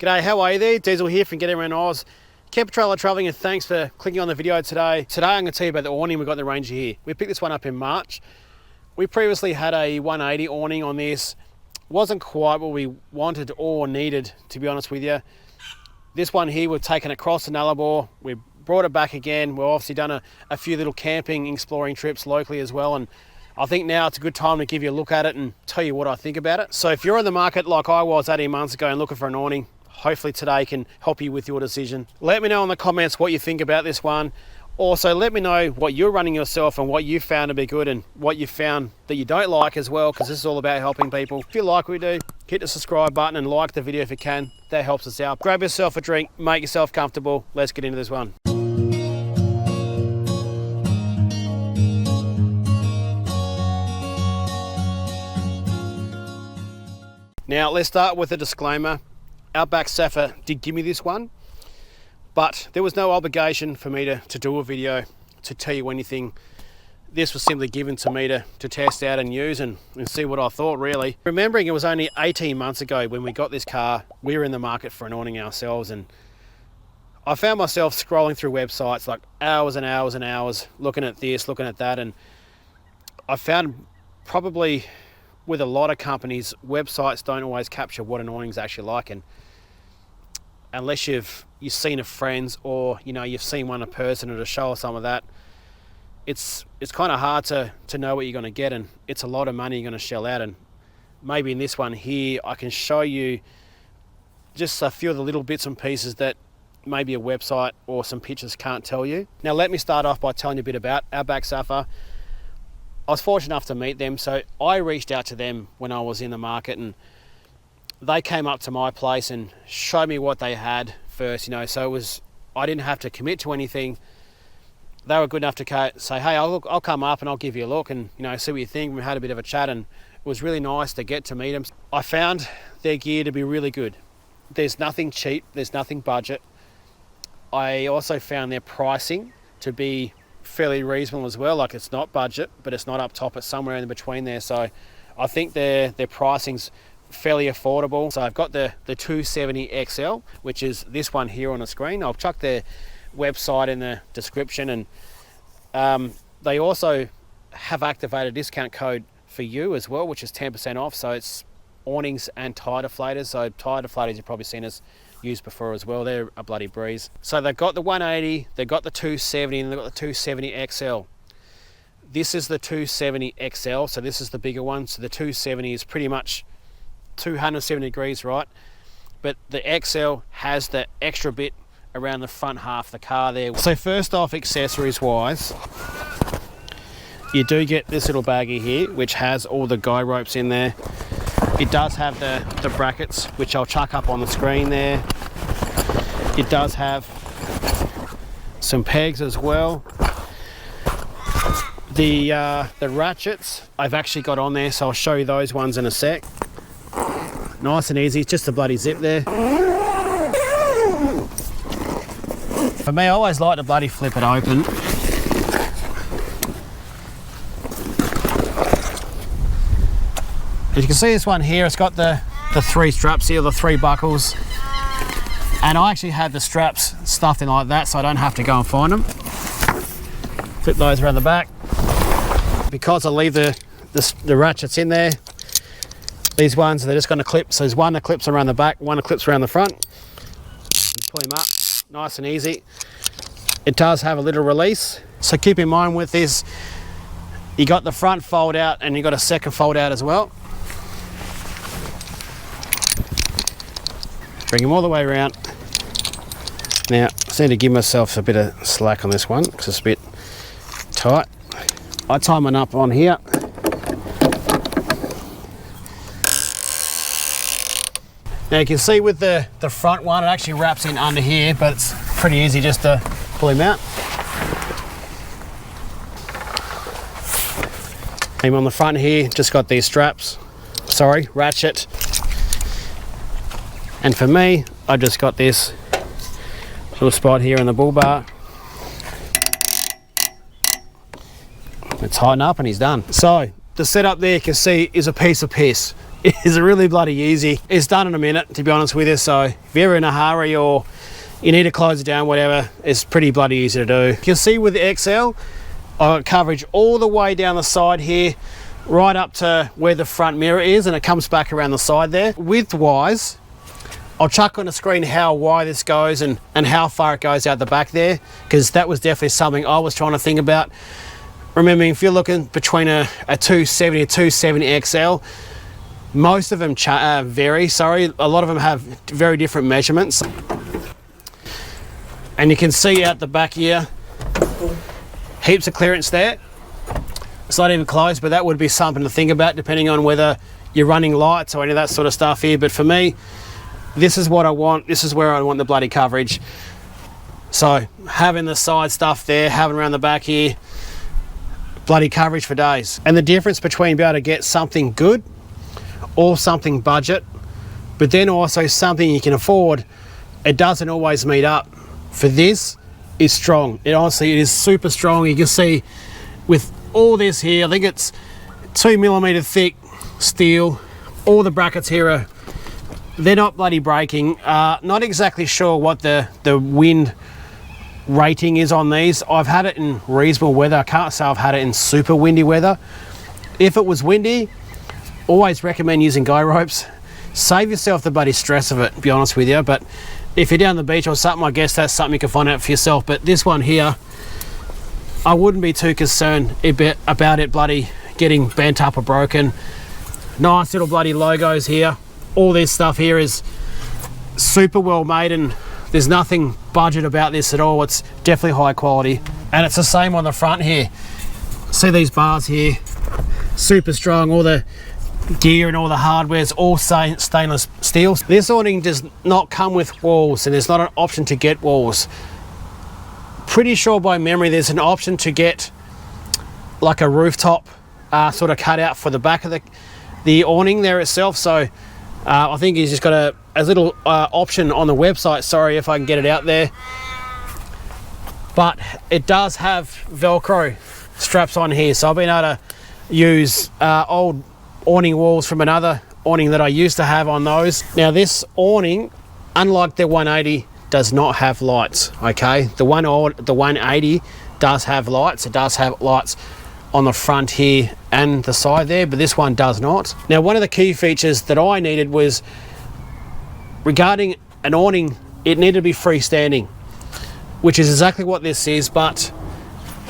G'day, how are you there? Diesel here from Getting Around Oz. Camper trailer travelling, and thanks for clicking on the video today. Today I'm going to tell you about the awning we've got in the Ranger here. We picked this one up in March. We previously had a 180 awning on this. Wasn't quite what we wanted or needed, to be honest with you. This one here we've taken across to Nullarbor. We brought it back again. We've obviously done a few little camping, exploring trips locally as well, and I think now it's a good time to give you a look at it and tell you what I think about it. So if you're in the market like I was 18 months ago and looking for an awning, hopefully today can help you with your decision. Let me know in the comments what you think about this one. Also, let me know what you're running yourself and what you found to be good and what you found that you don't like as well, because this is all about helping people. If you like what we do, hit the subscribe button and like the video if you can. That helps us out. Grab yourself a drink, make yourself comfortable. Let's get into this one. Now, let's start with a disclaimer. Outback Saffa did give me this one, but there was no obligation for me to do a video to tell you anything. This was simply given to me to test out and use and see what I thought, really. Remembering it was only 18 months ago when we got this car, we were in the market for an awning ourselves, and I found myself scrolling through websites like hours and hours and hours, looking at this, looking at that, and I found probably with a lot of companies, websites don't always capture what an awning's actually like, and unless you've seen a friend's or you've seen one in person at a show or some of that, it's kind of hard to know what you're going to get, and it's a lot of money you're going to shell out. And maybe in this one here I can show you just a few of the little bits and pieces that maybe a website or some pictures can't tell you. Now let me start off by telling you a bit about Outback Saffa. I was fortunate enough to meet them, so I reached out to them when I was in the market, and they came up to my place and showed me what they had first, so I didn't have to commit to anything. They were good enough to say, hey, I'll come up and I'll give you a look and see what you think. We had a bit of a chat, and it was really nice to get to meet them. I found their gear to be really good. There's nothing cheap, there's nothing budget. I also found their pricing to be fairly reasonable as well. Like, it's not budget, but it's not up top, it's somewhere in between there. So I think their pricing's fairly affordable. So I've got the 270 XL, which is this one here on the screen. I'll chuck their website in the description, and they also have activated a discount code for you as well, which is 10% off. So it's awnings and tire deflators. So tire deflators you've probably seen us used before as well. They're a bloody breeze. So they've got the 180, they've got the 270, and they've got the 270 XL. This is the 270 XL, so this is the bigger one. So the 270 is pretty much 270 degrees, right? But the XL has the extra bit around the front half of the car there. So first off, accessories wise, you do get this little baggie here, which has all the guy ropes in there. It does have the brackets, which I'll chuck up on the screen there. It does have some pegs as well. The ratchets I've actually got on there, so I'll show you those ones in a sec. Nice and easy, just a bloody zip there. For me, I always like to bloody flip it open. As you can see, this one here, it's got the three straps here, the three buckles. And I actually had the straps stuffed in like that, so I don't have to go and find them. Flip those around the back. Because I leave the ratchets in there, these ones, they're just going to clip. So there's one that clips around the back, one that clips around the front. Just pull them up, nice and easy. It does have a little release. So keep in mind with this, you got the front fold out and you got a second fold out as well. Bring them all the way around. Now, I just need to give myself a bit of slack on this one because it's a bit tight. I tie mine up on here. Now you can see with the front one, it actually wraps in under here, but it's pretty easy just to pull him out. And on the front here, just got these straps, ratchet. And for me, I just got this little spot here in the bull bar. It's tighten up and he's done. So the setup there you can see is a piece of piss. is really bloody easy. It's done in a minute, to be honest with you, so if you're ever in a hurry or you need to close it down, whatever, it's pretty bloody easy to do. You can see with the XL, I've got coverage all the way down the side here, right up to where the front mirror is, and it comes back around the side there. Width-wise, I'll chuck on the screen how wide this goes and how far it goes out the back there, because that was definitely something I was trying to think about. Remembering, if you're looking between a 270 and 270 XL, most of them vary, a lot of them have very different measurements. And you can see out the back here, heaps of clearance there. It's not even close, but that would be something to think about depending on whether you're running lights or any of that sort of stuff here. But for me, this is what I want. This is where I want the bloody coverage. So having the side stuff there, having around the back here, bloody coverage for days. And the difference between being able to get something good or something budget, but then also something you can afford, it doesn't always meet up. For this, is strong. It is super strong. You can see with all this here, I think it's 2mm thick steel. All the brackets here they're not bloody breaking. Not exactly sure what the wind rating is on these. I've had it in reasonable weather. I can't say I've had it in super windy weather. If it was windy, always recommend using guy ropes. Save yourself the bloody stress of it, to be honest with you. But if you're down the beach or something, I guess that's something you can find out for yourself. But this one here, I wouldn't be too concerned about it bloody getting bent up or broken. Nice little bloody logos here. All this stuff here is super well made, and there's nothing budget about this at all. It's definitely high quality. And it's the same on the front here. See these bars here, super strong. All the gear and all the hardware is all stainless steel. This awning does not come with walls, and there's not an option to get walls. Pretty sure by memory there's an option to get like a rooftop sort of cut out for the back of the awning there itself. So I think he's just got a little option on the website. Sorry if I can get it out there, but it does have Velcro straps on here, so I've been able to use old awning walls from another awning that I used to have on those. Now this awning, unlike the 180, does not have lights. Okay, the 180 does have lights. It does have lights on the front here and the side there, but this one does not. Now one of the key features that I needed was, regarding an awning, it needed to be freestanding, which is exactly what this is. But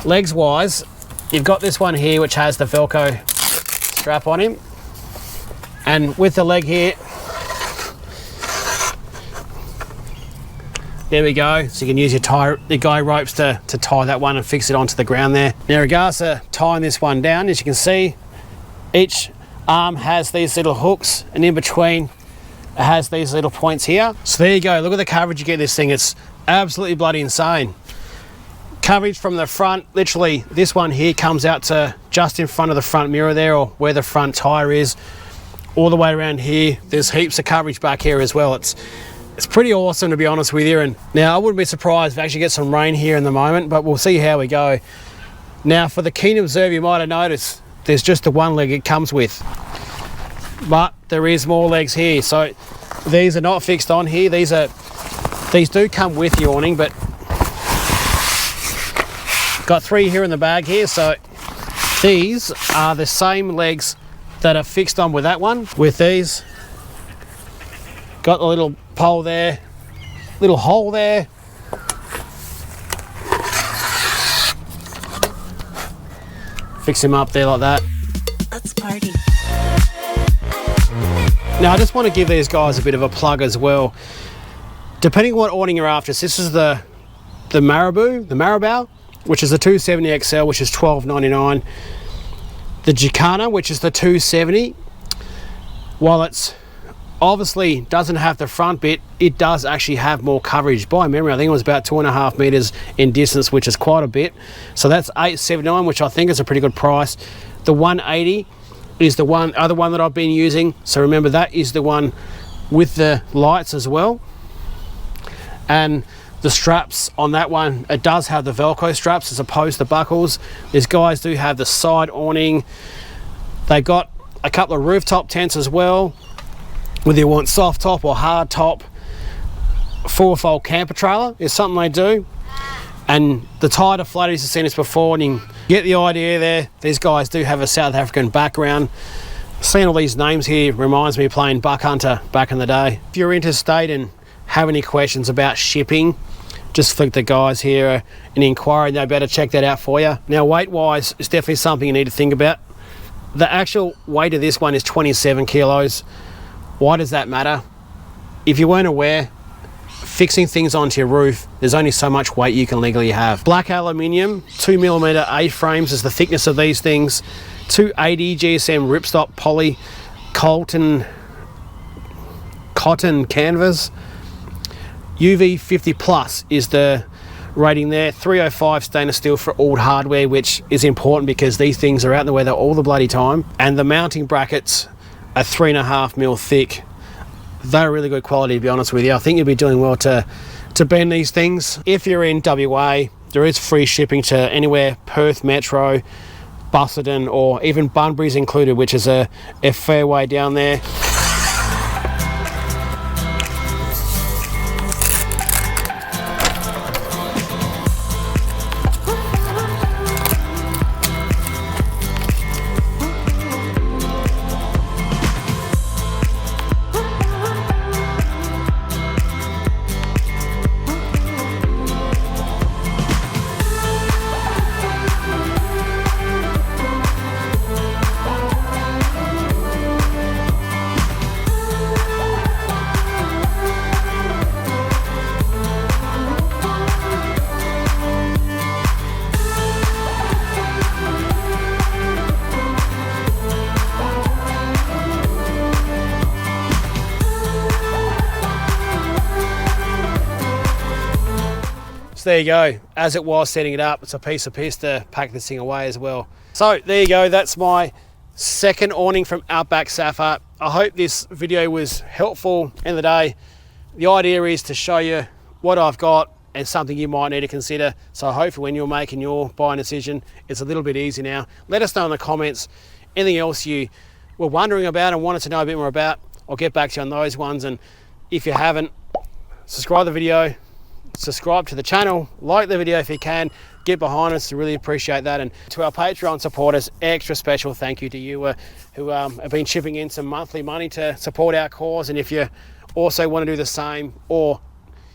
legs wise, you've got this one here which has the Velcro strap on him, and with the leg here, there we go. So you can use your guy ropes to tie that one and fix it onto the ground there. Now regards to tying this one down, as you can see, each arm has these little hooks, and in between it has these little points here. So there you go. Look at the coverage you get this thing. It's absolutely bloody insane. Coverage from the front, literally this one here comes out to just in front of the front mirror there, or where the front tire is, all the way around here. There's heaps of coverage back here as well. It's pretty awesome, to be honest with you. And now I wouldn't be surprised if we actually get some rain here in the moment, but we'll see how we go. Now for the keen observer, you might have noticed there's just the one leg it comes with, but there is more legs here. So these are not fixed on here. These do come with the awning, but got 3 here in the bag here. So these are the same legs that are fixed on with that one. With these, got the little pole there, little hole there. Fix him up there like that. Let's party. Now I just want to give these guys a bit of a plug as well. Depending on what awning you're after, so this is the Marabou, which is the 270 XL, which is $12.99. The Jacana, which is the 270, while it's obviously doesn't have the front bit, it does actually have more coverage. By memory, I think it was about 2.5 meters in distance, which is quite a bit. So that's $8.79, which I think is a pretty good price. The 180 is the other one that I've been using. So remember, that is the one with the lights as well. And the straps on that one, it does have the Velcro straps as opposed to buckles. These guys do have the side awning. They got a couple of rooftop tents as well, whether you want soft top or hard top. 4-fold camper trailer is something they do, and the tighter floaters you've seen this before, and you get the idea there. These guys do have a South African background. Seeing all these names here reminds me of playing Buck Hunter back in the day. If you're interstate and have any questions about shipping, just flick the guys here an inquiry, they'll be able to check that out for you. Now, weight wise, it's definitely something you need to think about. The actual weight of this one is 27 kilos. Why does that matter? If you weren't aware, fixing things onto your roof, there's only so much weight you can legally have. Black aluminium, 2mm A-frames is the thickness of these things. 280 GSM ripstop poly cotton canvas. UV 50 plus is the rating there. 305 stainless steel for all hardware, which is important because these things are out in the weather all the bloody time. And the mounting brackets are 3.5mm thick. They're really good quality, to be honest with you. I think you'll be doing well to bend these things. If you're in WA, there is free shipping to anywhere, Perth Metro, Busselton, or even Bunbury's included, which is a fair way down there. So there you go. As it was setting it up, it's a piece of piss to pack this thing away as well. So there you go. That's my second awning from Outback Saffa. I hope this video was helpful. In the day, the idea is to show you what I've got and something you might need to consider. So hopefully when you're making your buying decision, it's a little bit easier now. Let us know in the comments anything else you were wondering about and wanted to know a bit more about. I'll get back to you on those ones. And if you haven't, subscribe to the video, subscribe to the channel, like the video if you can, get behind us, to really appreciate that. And to our Patreon supporters, extra special thank you to you who have been chipping in some monthly money to support our cause. And if you also want to do the same, or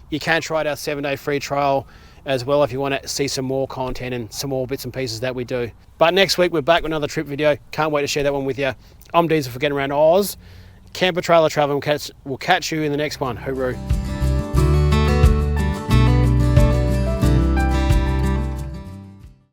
you can try out our 7-day free trial as well if you want to see some more content and some more bits and pieces that we do. But next week we're back with another trip video. Can't wait to share that one with you. I'm Diesel for Getting Around Oz. Camper trailer travel. We'll catch you in the next one. Hooroo.